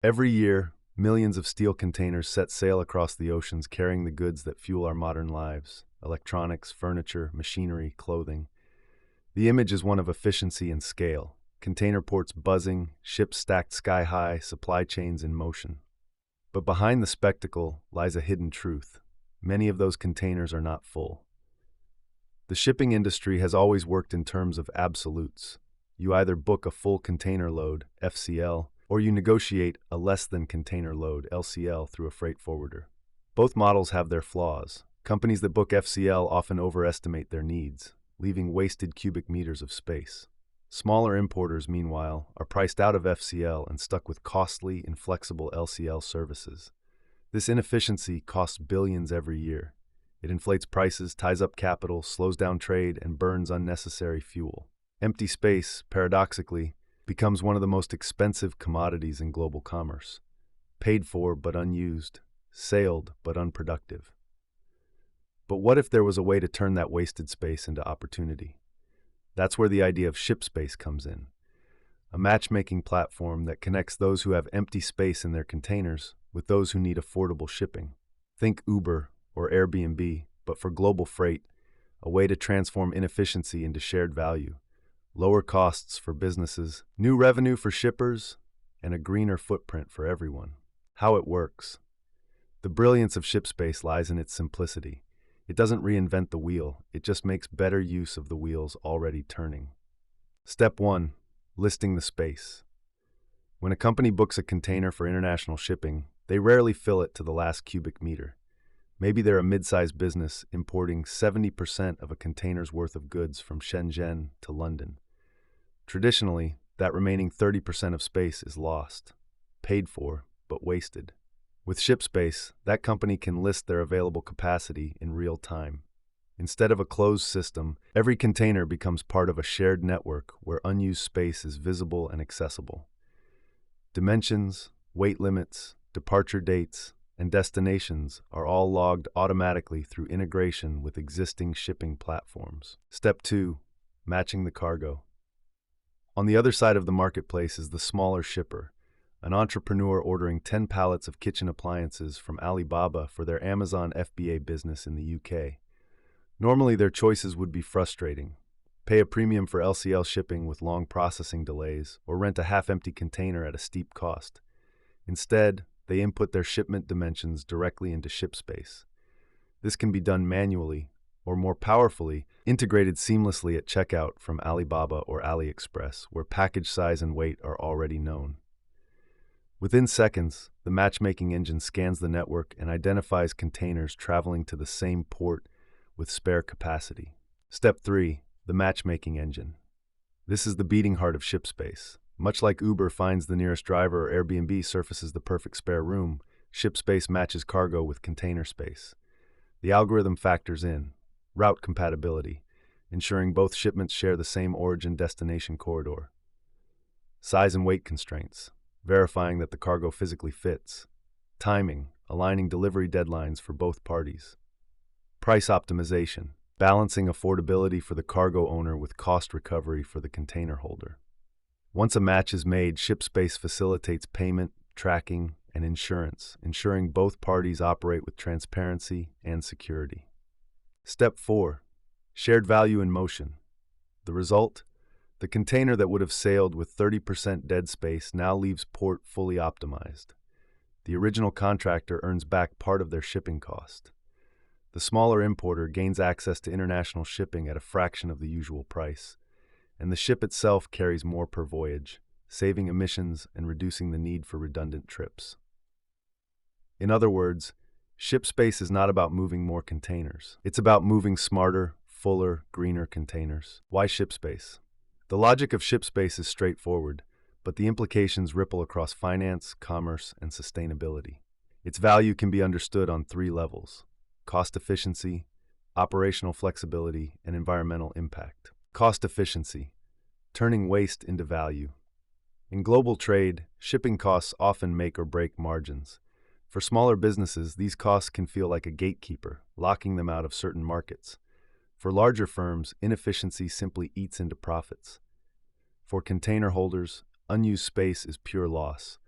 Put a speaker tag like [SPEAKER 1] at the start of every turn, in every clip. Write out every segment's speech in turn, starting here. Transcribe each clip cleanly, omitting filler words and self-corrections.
[SPEAKER 1] Every year, millions of steel containers set sail across the oceans carrying the goods that fuel our modern lives: electronics, furniture, machinery, clothing. The image is one of efficiency and scale. Container ports buzzing, ships stacked sky high, supply chains in motion. But behind the spectacle lies a hidden truth. Many of those containers are not full. The shipping industry has always worked in terms of absolutes. You either book a full container load, FCL, or you negotiate a less than container load, LCL, through a freight forwarder. Both models have their flaws. Companies that book FCL often overestimate their needs, leaving wasted cubic meters of space. Smaller importers, meanwhile, are priced out of FCL and stuck with costly, inflexible LCL services. This inefficiency costs billions every year. It inflates prices, ties up capital, slows down trade, and burns unnecessary fuel. Empty space, paradoxically, becomes one of the most expensive commodities in global commerce. Paid for but unused, sailed but unproductive. But what if there was a way to turn that wasted space into opportunity? That's where the idea of ShipSpace comes in. A matchmaking platform that connects those who have empty space in their containers with those who need affordable shipping. Think Uber or Airbnb, but for global freight, a way to transform inefficiency into shared value. Lower costs for businesses, new revenue for shippers, and a greener footprint for everyone. How it works. The brilliance of ShipSpace lies in its simplicity. It doesn't reinvent the wheel, it just makes better use of the wheels already turning. Step 1. Listing the space. When a company books a container for international shipping, they rarely fill it to the last cubic meter. Maybe they're a mid-sized business importing 70% of a container's worth of goods from Shenzhen to London. Traditionally, that remaining 30% of space is lost, paid for, but wasted. With ShipSpace, that company can list their available capacity in real time. Instead of a closed system, every container becomes part of a shared network where unused space is visible and accessible. Dimensions, weight limits, departure dates, and destinations are all logged automatically through integration with existing shipping platforms. Step 2. Matching the cargo. On the other side of the marketplace is the smaller shipper, an entrepreneur ordering 10 pallets of kitchen appliances from Alibaba for their Amazon FBA business in the UK. Normally, their choices would be frustrating. Pay a premium for LCL shipping with long processing delays, or rent a half-empty container at a steep cost. Instead, they input their shipment dimensions directly into ShipSpace. This can be done manually, or more powerfully, integrated seamlessly at checkout from Alibaba or AliExpress, where package size and weight are already known. Within seconds, the matchmaking engine scans the network and identifies containers traveling to the same port with spare capacity. Step 3. The matchmaking engine. This is the beating heart of ShipSpace. Much like Uber finds the nearest driver or Airbnb surfaces the perfect spare room, ShipSpace matches cargo with container space. The algorithm factors in route compatibility, ensuring both shipments share the same origin-destination corridor. Size and weight constraints, verifying that the cargo physically fits. Timing, aligning delivery deadlines for both parties. Price optimization, balancing affordability for the cargo owner with cost recovery for the container holder. Once a match is made, ShipSpace facilitates payment, tracking, and insurance, ensuring both parties operate with transparency and security. Step 4. Shared value in motion. The result? The container that would have sailed with 30% dead space now leaves port fully optimized. The original contractor earns back part of their shipping cost. The smaller importer gains access to international shipping at a fraction of the usual price, and the ship itself carries more per voyage, saving emissions and reducing the need for redundant trips. In other words, ShipSpace is not about moving more containers. It's about moving smarter, fuller, greener containers. Why ShipSpace? The logic of ShipSpace is straightforward, but the implications ripple across finance, commerce, and sustainability. Its value can be understood on 3 levels: cost efficiency, operational flexibility, and environmental impact. Cost efficiency, turning waste into value. In global trade, shipping costs often make or break margins. For smaller businesses, these costs can feel like a gatekeeper, locking them out of certain markets. For larger firms, inefficiency simply eats into profits. For container holders, unused space is pure loss.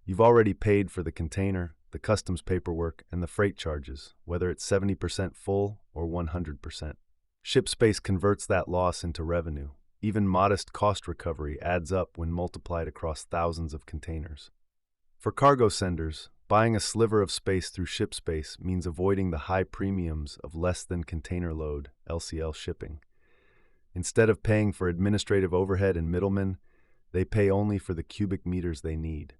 [SPEAKER 1] You've already paid for the container, the customs paperwork, and the freight charges, whether it's 70% full or 100%. ShipSpace converts that loss into revenue. Even modest cost recovery adds up when multiplied across thousands of containers. For cargo senders, buying a sliver of space through ShipSpace means avoiding the high premiums of less than container load (LCL) shipping. Instead of paying for administrative overhead and middlemen, they pay only for the cubic meters they need.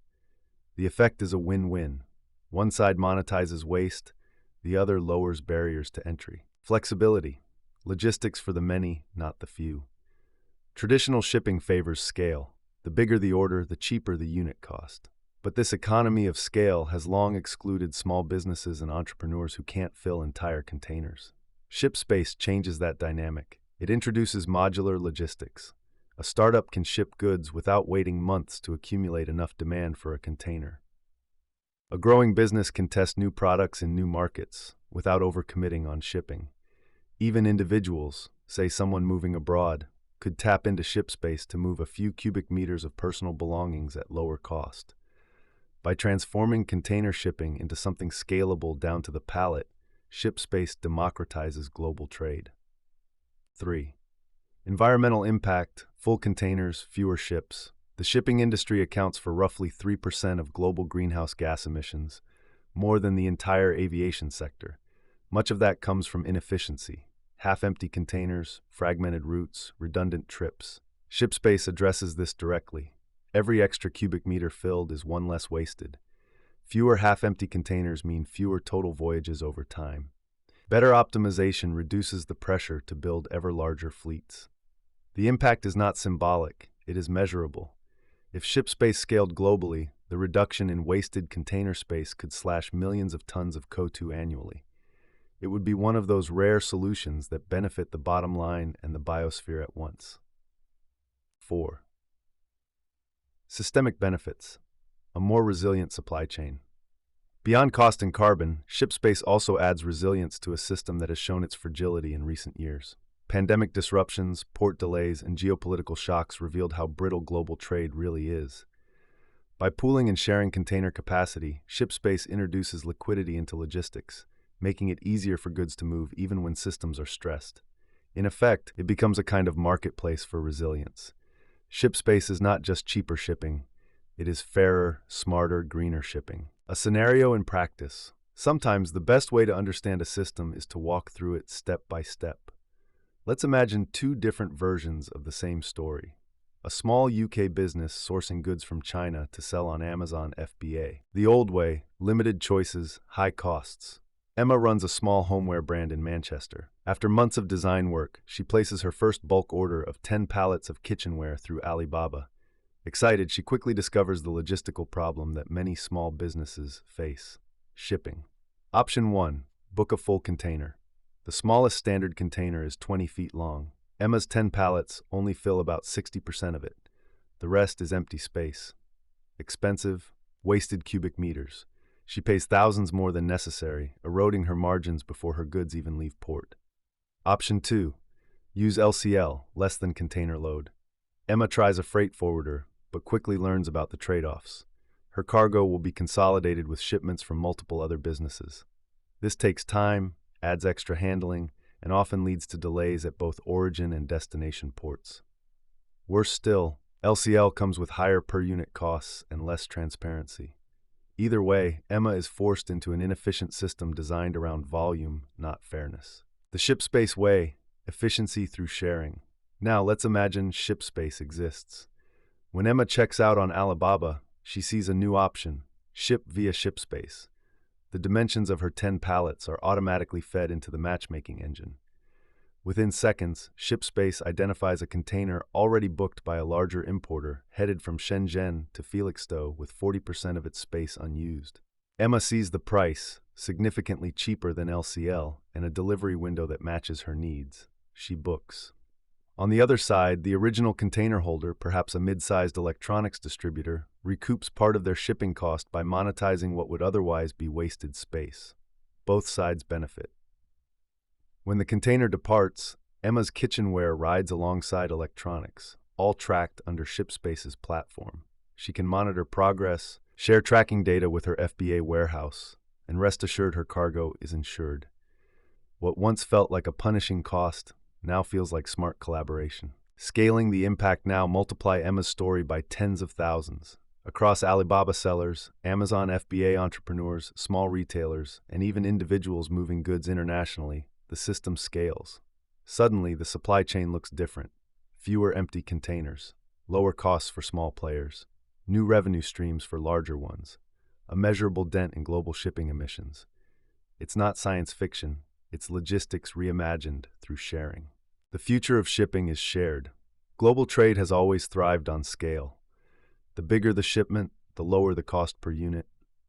[SPEAKER 1] The effect is a win-win. One side monetizes waste, the other lowers barriers to entry. Flexibility. Logistics for the many, not the few. Traditional shipping favors scale. The bigger the order, the cheaper the unit cost. But this economy of scale has long excluded small businesses and entrepreneurs who can't fill entire containers. ShipSpace changes that dynamic. It introduces modular logistics. A startup can ship goods without waiting months to accumulate enough demand for a container. A growing business can test new products in new markets without overcommitting on shipping. Even individuals, say someone moving abroad, could tap into ShipSpace to move a few cubic meters of personal belongings at lower cost. By transforming container shipping into something scalable down to the pallet, ShipSpace democratizes global trade. 3. Environmental impact, full containers, fewer ships. The shipping industry accounts for roughly 3% of global greenhouse gas emissions, more than the entire aviation sector. Much of that comes from inefficiency, half-empty containers, fragmented routes, redundant trips. ShipSpace addresses this directly. Every extra cubic meter filled is one less wasted. Fewer half-empty containers mean fewer total voyages over time. Better optimization reduces the pressure to build ever larger fleets. The impact is not symbolic, it is measurable. If ShipSpace scaled globally, the reduction in wasted container space could slash millions of tons of CO2 annually. It would be one of those rare solutions that benefit the bottom line and the biosphere at once. 4. Systemic benefits. A more resilient supply chain. Beyond cost and carbon, ShipSpace also adds resilience to a system that has shown its fragility in recent years. Pandemic disruptions, port delays, and geopolitical shocks revealed how brittle global trade really is. By pooling and sharing container capacity, ShipSpace introduces liquidity into logistics, making it easier for goods to move even when systems are stressed. In effect, it becomes a kind of marketplace for resilience. ShipSpace is not just cheaper shipping, it is fairer, smarter, greener shipping. A scenario in practice. Sometimes the best way to understand a system is to walk through it step by step. Let's imagine two different versions of the same story. A small UK business sourcing goods from China to sell on Amazon FBA. The old way, limited choices, high costs. Emma runs a small homeware brand in Manchester. After months of design work, she places her first bulk order of 10 pallets of kitchenware through Alibaba. Excited, she quickly discovers the logistical problem that many small businesses face: shipping. Option 1. Book a full container. The smallest standard container is 20 feet long. Emma's 10 pallets only fill about 60% of it. The rest is empty space. Expensive, wasted cubic meters. She pays thousands more than necessary, eroding her margins before her goods even leave port. Option 2. Use LCL, less than container load. Emma tries a freight forwarder, but quickly learns about the trade-offs. Her cargo will be consolidated with shipments from multiple other businesses. This takes time, adds extra handling, and often leads to delays at both origin and destination ports. Worse still, LCL comes with higher per-unit costs and less transparency. Either way, Emma is forced into an inefficient system designed around volume, not fairness. The ShipSpace way, efficiency through sharing. Now let's imagine ShipSpace exists. When Emma checks out on Alibaba, she sees a new option: ship via ShipSpace. The dimensions of her 10 pallets are automatically fed into the matchmaking engine. Within seconds, ShipSpace identifies a container already booked by a larger importer headed from Shenzhen to Felixstowe with 40% of its space unused. Emma sees the price, significantly cheaper than LCL, and a delivery window that matches her needs. She books. On the other side, the original container holder, perhaps a mid-sized electronics distributor, recoups part of their shipping cost by monetizing what would otherwise be wasted space. Both sides benefit. When the container departs, Emma's kitchenware rides alongside electronics, all tracked under ShipSpace's platform. She can monitor progress, Share tracking data with her FBA warehouse, and rest assured her cargo is insured. What once felt like a punishing cost now feels like smart collaboration. Scaling the impact now, multiply Emma's story by tens of thousands. Across Alibaba sellers, Amazon FBA entrepreneurs, small retailers, and even individuals moving goods internationally, the system scales. Suddenly, the supply chain looks different. Fewer empty containers, lower costs for small players, new revenue streams for larger ones, a measurable dent in global shipping emissions. It's not science fiction, it's logistics reimagined through sharing. The future of shipping is shared. Global trade has always thrived on scale. The bigger the shipment, the lower the cost per unit.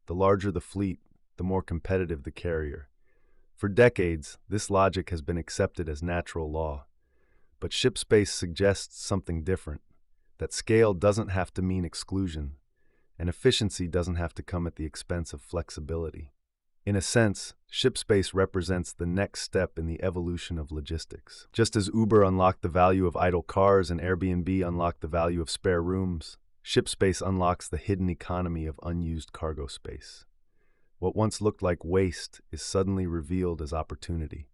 [SPEAKER 1] The larger the fleet, the more competitive the carrier. For decades, this logic has been accepted as natural law. But ShipSpace suggests something different, that scale doesn't have to mean exclusion, and efficiency doesn't have to come at the expense of flexibility. In a sense, ShipSpace represents the next step in the evolution of logistics. Just as Uber unlocked the value of idle cars and Airbnb unlocked the value of spare rooms, ShipSpace unlocks the hidden economy of unused cargo space. What once looked like waste is suddenly revealed as opportunity.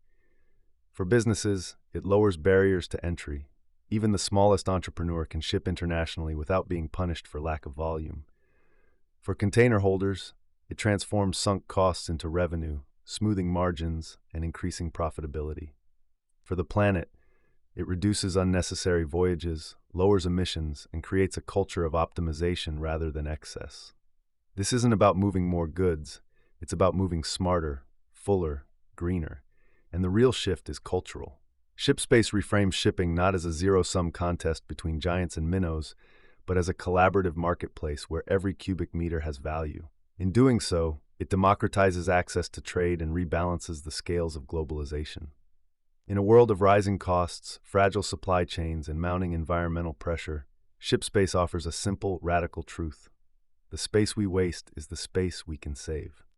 [SPEAKER 1] For businesses, it lowers barriers to entry. Even the smallest entrepreneur can ship internationally without being punished for lack of volume. For container holders, it transforms sunk costs into revenue, smoothing margins and increasing profitability. For the planet, it reduces unnecessary voyages, lowers emissions, and creates a culture of optimization rather than excess. This isn't about moving more goods, it's about moving smarter, fuller, greener. And the real shift is cultural. ShipSpace reframes shipping not as a zero-sum contest between giants and minnows, but as a collaborative marketplace where every cubic meter has value. In doing so, it democratizes access to trade and rebalances the scales of globalization. In a world of rising costs, fragile supply chains, and mounting environmental pressure, ShipSpace offers a simple, radical truth. The space we waste is the space we can save.